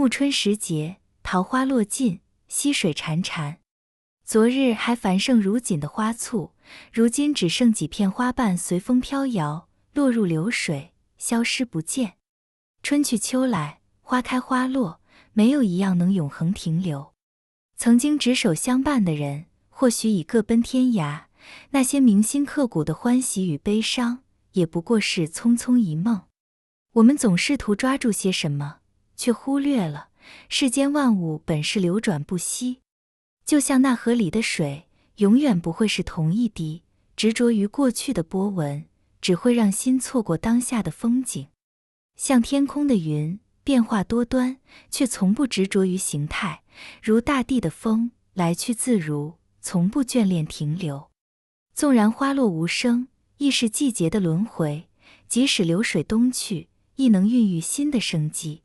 春时节，桃花落尽，溪水潺潺。昨日还繁盛如锦的花簇，如今只剩几片花瓣随风飘摇，落入流水，消失不见。春去秋来，花开花落，没有一样能永恒停留。曾经执手相伴的人，或许已各奔天涯，那些铭心刻骨的欢喜与悲伤，也不过是匆匆一梦。我们总试图抓住些什么，却忽略了世间万物本是流转不息。就像那河里的水，永远不会是同一滴，执着于过去的波纹，只会让心错过当下的风景。像天空的云，变化多端，却从不执着于形态，如大地的风，来去自如，从不眷恋停留。纵然花落无声，亦是季节的轮回，即使流水东去，亦能孕育新的生机。